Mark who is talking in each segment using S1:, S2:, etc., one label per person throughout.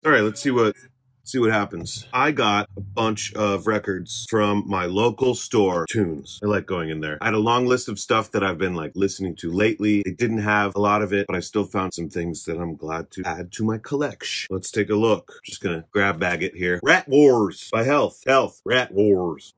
S1: All right, let's see what happens. I got a bunch of records from my local store, Tunes. I like going in there. I had a long list of stuff that I've been like listening to lately. It didn't have a lot of it, but I still found some things that I'm glad to add to my collection. Let's take a look. Just gonna grab bag it here. Rat Wars by Health. Rat Wars.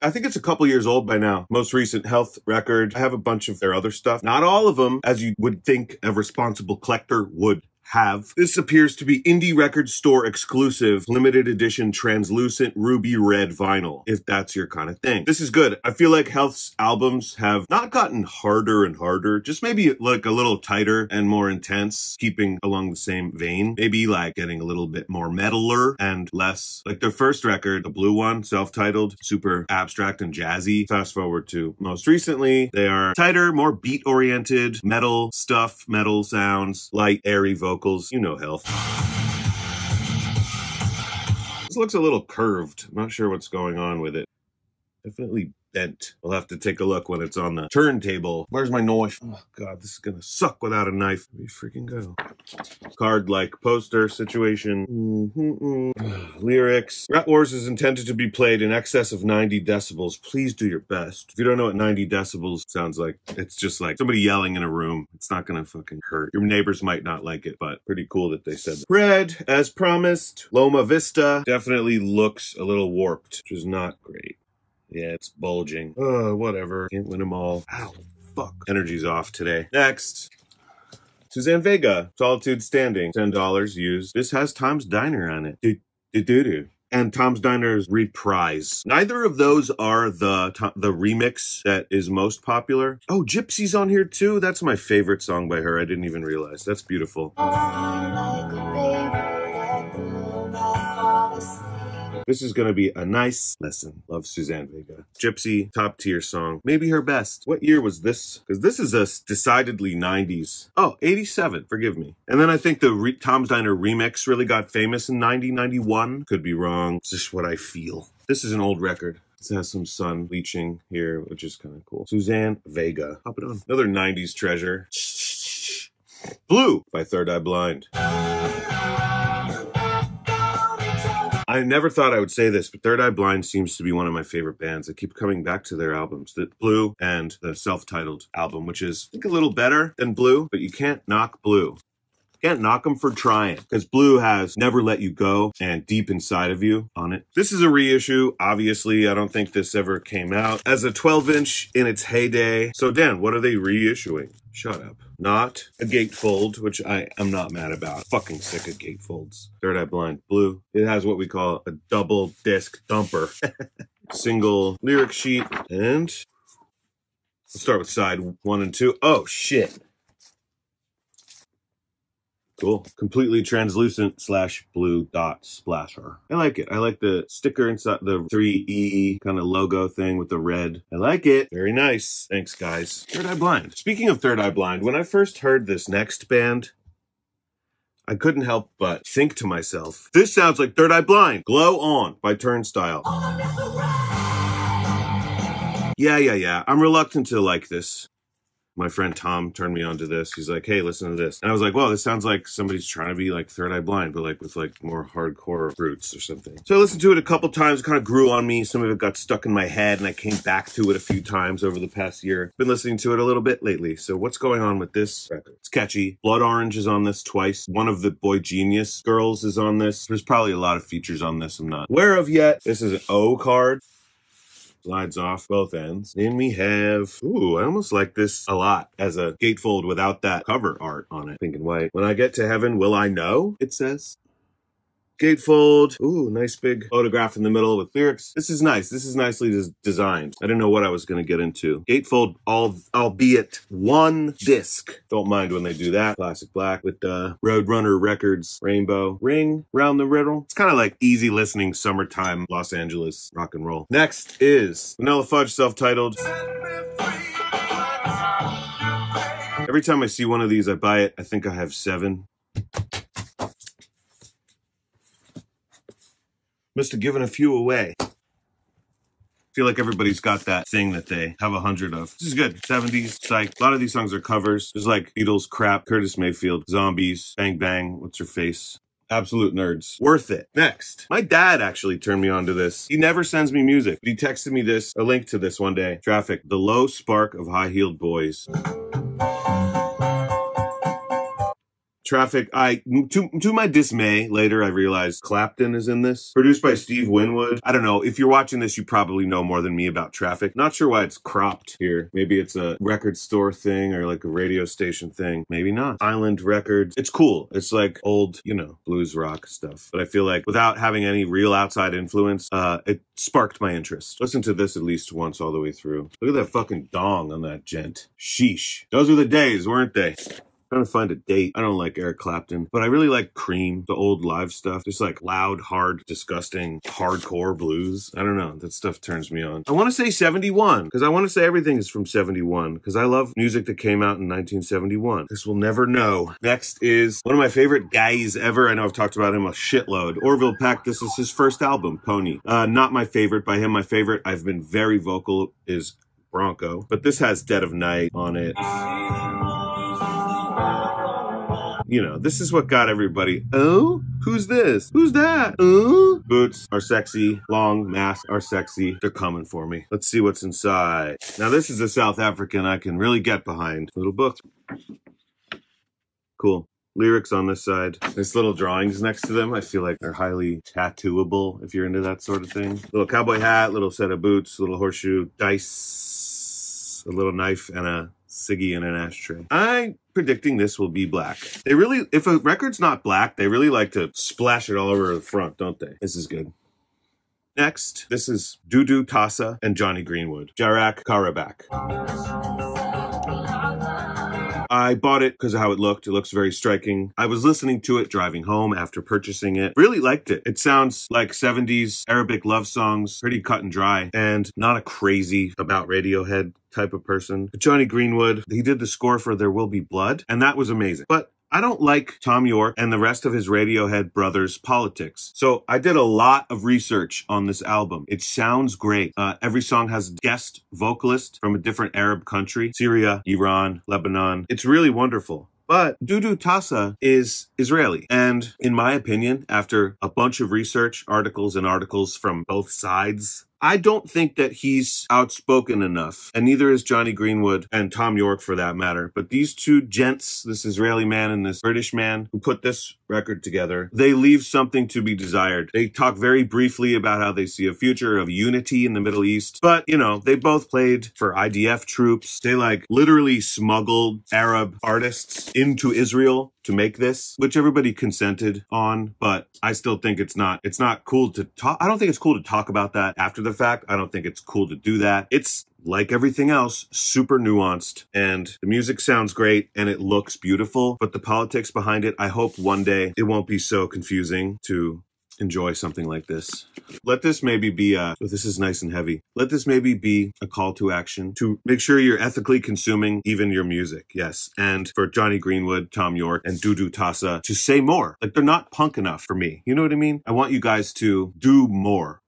S1: I think it's a couple years old by now. Most recent Health record. I have a bunch of their other stuff. Not all of them, as you would think a responsible collector would have. This appears to be indie record store exclusive, limited edition translucent ruby red vinyl, if that's your kind of thing. This is good. I feel like Health's albums have not gotten harder and harder, just maybe like a little tighter and more intense, keeping along the same vein. Maybe like getting a little bit more metaler and less like their first record, the blue one, self-titled, super abstract and jazzy. Fast forward to most recently, they are tighter, more beat-oriented, metal stuff, metal sounds, light, airy vocals. You know Health. This looks a little curved. I'm not sure what's going on with it. Definitely bent. We'll have to take a look when it's on the turntable. Where's my knife? Oh god, this is gonna suck without a knife. Let me freaking go. Card-like poster situation. Lyrics. Rat Wars is intended to be played in excess of 90 decibels. Please do your best. If you don't know what 90 decibels sounds like, it's just like somebody yelling in a room. It's not gonna fucking hurt. Your neighbors might not like it, but pretty cool that they said that. Red, as promised. Loma Vista definitely looks a little warped, which is not great. Yeah, it's bulging. Whatever. Can't win them all. Ow, fuck. Energy's off today. Next. Suzanne Vega. Solitude Standing. $10 used. This has Tom's Diner on it. Do. And Tom's Diner's Reprise. Neither of those are the remix that is most popular. Oh, Gypsy's on here too. That's my favorite song by her. I didn't even realize. That's beautiful. This is going to be a nice lesson. Love Suzanne Vega. Gypsy, top tier song. Maybe her best. What year was this? Because this is a decidedly 90s. Oh, 87. Forgive me. And then I think the Tom's Diner remix really got famous in 91. Could be wrong. It's just what I feel. This is an old record. This has some sun bleaching here, which is kind of cool. Suzanne Vega. Pop it on. Another 90s treasure. Blue by Third Eye Blind. I never thought I would say this, but Third Eye Blind seems to be one of my favorite bands. I keep coming back to their albums, the Blue and the self-titled album, which is, I think, a little better than Blue, but you can't knock Blue. Can't knock them for trying, because Blue has Never Let You Go and Deep Inside of You on it. This is a reissue. Obviously, I don't think this ever came out as a 12-inch in its heyday. So, Dan, what are they reissuing? Shut up. Not a gatefold, which I am not mad about. Fucking sick of gatefolds. Third Eye Blind. Blue. It has what we call a double disc dumper. Single lyric sheet. And let's start with side 1 and 2. Oh, shit. Cool. Completely translucent / blue dot splasher. I like it. I like the sticker inside the 3E kind of logo thing with the red. I like it. Very nice. Thanks, guys. Third Eye Blind. Speaking of Third Eye Blind, when I first heard this next band, I couldn't help but think to myself, this sounds like Third Eye Blind. Glow On by Turnstile. Yeah. I'm reluctant to like this. My friend Tom turned me on to this. He's like, hey, listen to this. And I was like, well, this sounds like somebody's trying to be like Third Eye Blind, but like with like more hardcore roots or something. So I listened to it a couple times. It kind of grew on me. Some of it got stuck in my head and I came back to it a few times over the past year. Been listening to it a little bit lately. So what's going on with this record? It's catchy. Blood Orange is on this twice. One of the Boy Genius girls is on this. There's probably a lot of features on this I'm not aware of yet. This is an O card. Slides off both ends. Then we have, ooh, I almost like this a lot as a gatefold without that cover art on it. Pink and white. When I get to heaven, will I know? It says. Gatefold. Ooh, nice big photograph in the middle with lyrics. This is nice. This is nicely designed. I didn't know what I was going to get into. Gatefold, albeit one disc. Don't mind when they do that. Classic black with the Roadrunner Records rainbow ring round the riddle. It's kind of like easy listening summertime Los Angeles rock and roll. Next is Vanilla Fudge, self-titled. Every time I see one of these, I buy it. I think I have 7. Must have given a few away. I feel like everybody's got that thing that they have 100 of. This is good. 70s, psych. A lot of these songs are covers. There's like Beatles, Crap, Curtis Mayfield, Zombies, Bang Bang, What's Her Face, Absolute nerds. Worth it. Next. My dad actually turned me on to this. He never sends me music, but he texted me a link to this one day. Traffic. The Low Spark of High-Heeled Boys. Traffic, to my dismay, later I realized Clapton is in this. Produced by Steve Winwood. I don't know, if you're watching this, you probably know more than me about Traffic. Not sure why it's cropped here. Maybe it's a record store thing or like a radio station thing. Maybe not. Island Records. It's cool. It's like old, blues rock stuff. But I feel like without having any real outside influence, it sparked my interest. Listen to this at least once all the way through. Look at that fucking dong on that gent. Sheesh. Those were the days, weren't they? Trying to find a date. I don't like Eric Clapton, but I really like Cream, the old live stuff. Just like loud, hard, disgusting, hardcore blues. I don't know. That stuff turns me on. I want to say 71, because I want to say everything is from 71, because I love music that came out in 1971. This we'll never know. Next is one of my favorite guys ever. I know I've talked about him a shitload. Orville Peck. This is his first album, Pony. Not my favorite by him. My favorite, I've been very vocal, is Bronco, but this has Dead of Night on it. This is what got everybody, oh, who's this? Who's that? Oh? Boots are sexy. Long masks are sexy. They're coming for me. Let's see what's inside. Now, this is a South African I can really get behind. Little book. Cool. Lyrics on this side. There's little drawings next to them. I feel like they're highly tattooable if you're into that sort of thing. Little cowboy hat, little set of boots, little horseshoe, dice, a little knife, and a ciggy in an ashtray. I'm predicting this will be black. They really, if a record's not black, they really like to splash it all over the front, don't they? This is good. Next, this is Dudu Tassa and Johnny Greenwood. Jarak Karabak. I bought it because of how it looked. It looks very striking. I was listening to it driving home after purchasing it. Really liked it. It sounds like 70s Arabic love songs, pretty cut and dry, and not a crazy about Radiohead type of person. Johnny Greenwood, he did the score for There Will Be Blood, and that was amazing. But I don't like Tom York and the rest of his Radiohead brothers' politics. So I did a lot of research on this album. It sounds great. Every song has a guest vocalist from a different Arab country. Syria, Iran, Lebanon. It's really wonderful. But Dudu Tassa is Israeli. And in my opinion, after a bunch of research, articles from both sides, I don't think that he's outspoken enough, and neither is Johnny Greenwood and Tom York for that matter. But these two gents, this Israeli man and this British man who put this record together, they leave something to be desired. They talk very briefly about how they see a future of unity in the Middle East, but they both played for IDF troops. They literally smuggled Arab artists into Israel to make this, which everybody consented on, but I still think it's not cool to talk. I don't think it's cool to talk about that after the fact. I don't think it's cool to do that. It's like everything else, super nuanced, and the music sounds great and it looks beautiful, but the politics behind it, I hope one day it won't be so confusing to enjoy something like this. Let this maybe be this is nice and heavy. Let this maybe be a call to action to make sure you're ethically consuming even your music. Yes. And for Johnny Greenwood, Tom York, and Dudu Tassa to say more. Like, they're not punk enough for me. You know what I mean? I want you guys to do more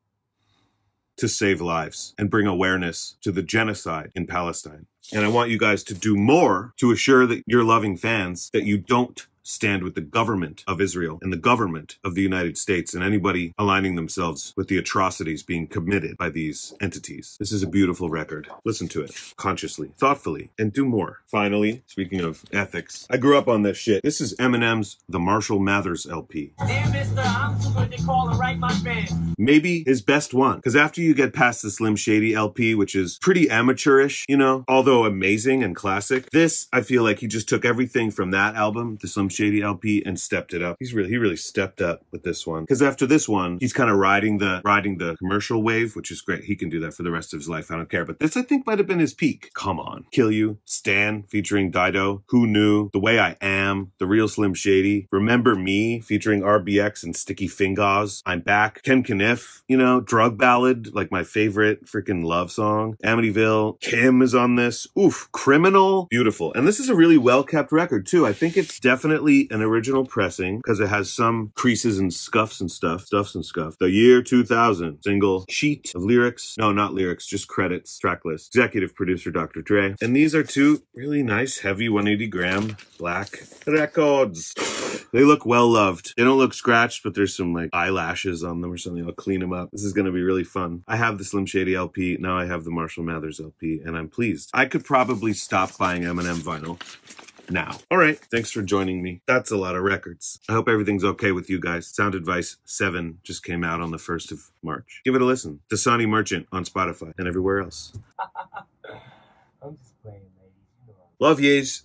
S1: to save lives and bring awareness to the genocide in Palestine. And I want you guys to do more to assure that your loving fans that you don't stand with the government of Israel and the government of the United States and anybody aligning themselves with the atrocities being committed by these entities. This is a beautiful record. Listen to it consciously, thoughtfully, and do more. Finally, speaking of ethics, I grew up on this shit. This is Eminem's The Marshall Mathers LP. Dear Mister, I'm too good to call and write my band. Maybe his best one, because after you get past the Slim Shady LP, which is pretty amateurish, although amazing and classic, this, I feel like he just took everything from that album, the Slim Shady LP, and stepped it up. He really stepped up with this one. Because after this one, he's kind of riding the commercial wave, which is great. He can do that for the rest of his life. I don't care. But this, I think, might have been his peak. Come on. Kill You, Stan, featuring Dido, Who Knew, The Way I Am, The Real Slim Shady, Remember Me, featuring RBX and Sticky Fingers, I'm Back, Ken Kniff, Drug Ballad, like my favorite freaking love song, Amityville, Kim is on this. Oof, Criminal, beautiful. And this is a really well-kept record, too. I think it's definitely an original pressing because it has some creases and stuffs and stuff. The Year 2000 single, sheet of lyrics. No, not lyrics, just credits, track list. Executive producer Dr. Dre. And these are two really nice, heavy 180 gram black records. They look well loved. They don't look scratched, but there's some like eyelashes on them or something. I'll clean them up. This is going to be really fun. I have the Slim Shady LP. Now I have the Marshall Mathers LP, and I'm pleased. I could probably stop buying Eminem vinyl now. All right. Thanks for joining me. That's a lot of records. I hope everything's okay with you guys. Sound Advice 7 just came out on the 1st of March. Give it a listen. Dasani Merchant on Spotify and everywhere else.
S2: I'm just playing, ladies.
S1: Love yous.